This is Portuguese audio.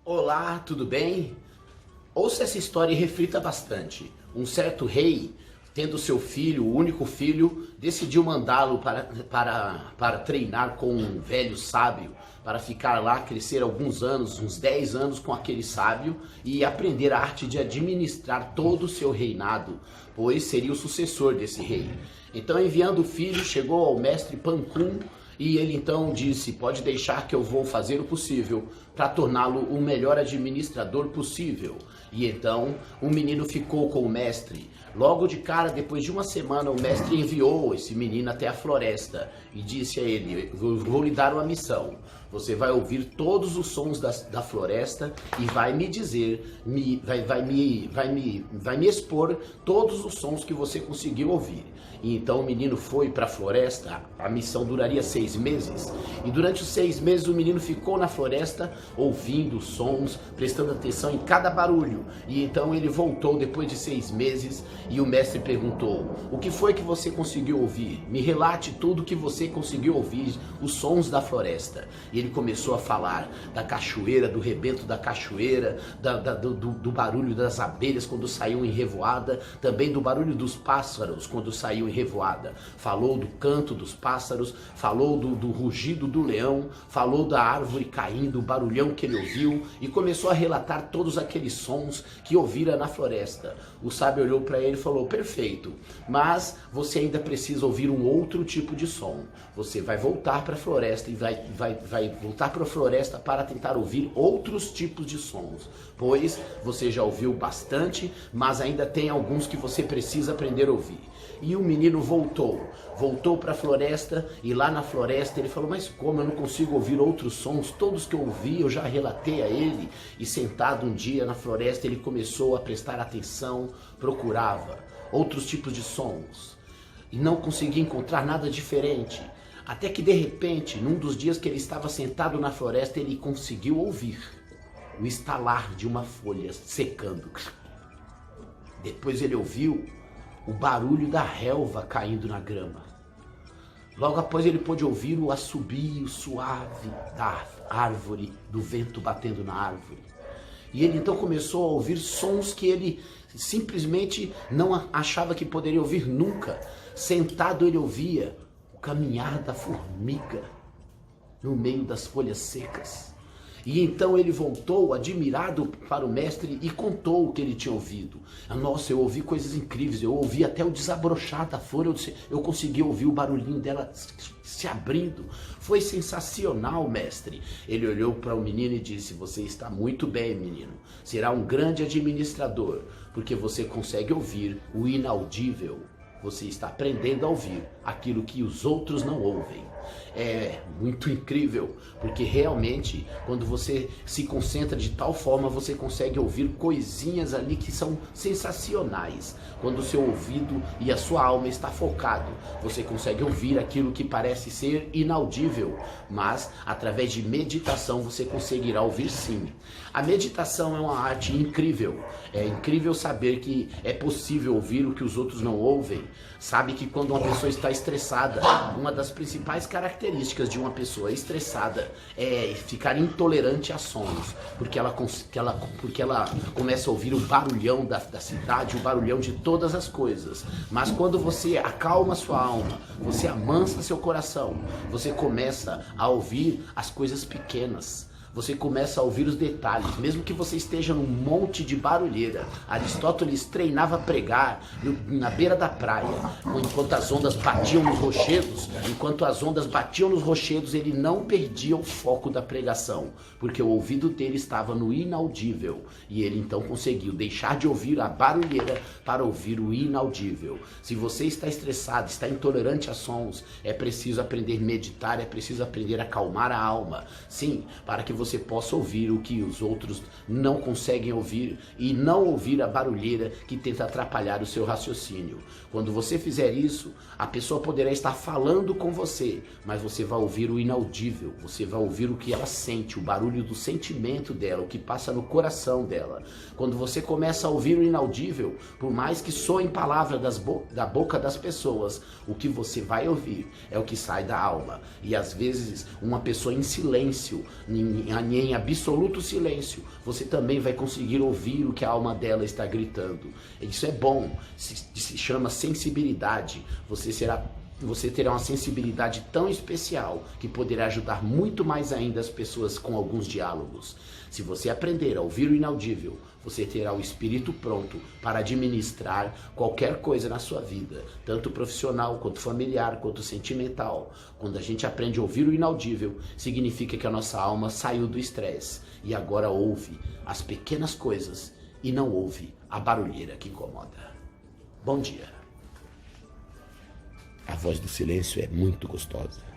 Olá, tudo bem? Ouça essa história e reflita bastante. Um certo rei, tendo seu filho, o único filho, decidiu mandá-lo para treinar com um velho sábio, para ficar lá, crescer alguns anos, uns 10 anos com aquele sábio e aprender a arte de administrar todo o seu reinado, pois seria o sucessor desse rei. Então, enviando o filho, chegou ao mestre Pancum e ele então disse: pode deixar que eu vou fazer o possível para torná-lo o melhor administrador possível. E então o menino ficou com o mestre. Logo de cara, depois de uma semana, o mestre enviou esse menino até a floresta e disse a ele: vou lhe dar uma missão. Você vai ouvir todos os sons da floresta e vai me dizer, vai me expor todos os sons que você conseguiu ouvir. E então o menino foi para a floresta. A missão duraria 6 meses. E durante os 6 meses o menino ficou na floresta ouvindo os sons, prestando atenção em cada barulho. E então ele voltou depois de 6 meses e o mestre perguntou: o que foi que você conseguiu ouvir? Me relate tudo que você conseguiu ouvir, os sons da floresta. E ele começou a falar da cachoeira, do rebento da cachoeira, do barulho das abelhas quando saíam em revoada, também do barulho dos pássaros quando saíam em revoada. Falou do canto dos pássaros, falou do rugido do leão, falou da árvore caindo, o barulhão que ele ouviu, e começou a relatar todos aqueles sons que ouvira na floresta. O sábio olhou para ele e falou: perfeito, mas você ainda precisa ouvir um outro tipo de som. Você vai voltar para a floresta e vai voltar para a floresta para tentar ouvir outros tipos de sons, pois você já ouviu bastante, mas ainda tem alguns que você precisa aprender a ouvir. E o menino voltou para a floresta, e lá na floresta ele falou: mas como eu não consigo ouvir outros sons? Todos que eu ouvi eu já relatei a ele. E sentado um dia na floresta ele começou a prestar atenção, procurava outros tipos de sons e não conseguia encontrar nada diferente. Até que de repente, num dos dias que ele estava sentado na floresta, ele conseguiu ouvir o estalar de uma folha secando. Depois ele ouviu o barulho da relva caindo na grama. Logo após ele pôde ouvir o assobio suave da árvore, do vento batendo na árvore. E ele então começou a ouvir sons que ele simplesmente não achava que poderia ouvir nunca. Sentado ele ouvia o caminhar da formiga no meio das folhas secas. E então ele voltou admirado para o mestre e contou o que ele tinha ouvido. Nossa, eu ouvi coisas incríveis, eu ouvi até o desabrochar da folha, eu consegui ouvir o barulhinho dela se abrindo. Foi sensacional, mestre. Ele olhou para o menino e disse: você está muito bem, menino. Será um grande administrador, porque você consegue ouvir o inaudível. Você está aprendendo a ouvir aquilo que os outros não ouvem. É muito incrível, porque realmente quando você se concentra de tal forma, você consegue ouvir coisinhas ali que são sensacionais. Quando o seu ouvido e a sua alma está focado, você consegue ouvir aquilo que parece ser inaudível, mas através de meditação você conseguirá ouvir sim. A meditação é uma arte incrível. É incrível saber que é possível ouvir o que os outros não ouvem. Sabe que quando uma pessoa está estressada, uma das principais características de uma pessoa estressada é ficar intolerante a sons, porque ela começa a ouvir o barulhão da cidade, o barulhão de todas as coisas. Mas quando você acalma sua alma, você amansa seu coração, você começa a ouvir as coisas pequenas. Você começa a ouvir os detalhes, mesmo que você esteja num monte de barulheira. Aristóteles treinava a pregar na beira da praia, enquanto as ondas batiam nos rochedos. Enquanto as ondas batiam nos rochedos, ele não perdia o foco da pregação, porque o ouvido dele estava no inaudível. E ele então conseguiu deixar de ouvir a barulheira para ouvir o inaudível. Se você está estressado, está intolerante a sons, é preciso aprender a meditar, é preciso aprender a acalmar a alma. Sim, para que você possa ouvir o que os outros não conseguem ouvir e não ouvir a barulheira que tenta atrapalhar o seu raciocínio. Quando você fizer isso, a pessoa poderá estar falando com você, mas você vai ouvir o inaudível, você vai ouvir o que ela sente, o barulho do sentimento dela, o que passa no coração dela. Quando você começa a ouvir o inaudível, por mais que soem palavras da boca das pessoas, o que você vai ouvir é o que sai da alma. E às vezes uma pessoa em silêncio, em em absoluto silêncio, você também vai conseguir ouvir o que a alma dela está gritando. Isso é bom, se chama sensibilidade. Você terá uma sensibilidade tão especial que poderá ajudar muito mais ainda as pessoas com alguns diálogos. Se você aprender a ouvir o inaudível, você terá o espírito pronto para administrar qualquer coisa na sua vida, tanto profissional, quanto familiar, quanto sentimental. Quando a gente aprende a ouvir o inaudível, significa que a nossa alma saiu do estresse e agora ouve as pequenas coisas e não ouve a barulheira que incomoda. Bom dia. A voz do silêncio é muito gostosa.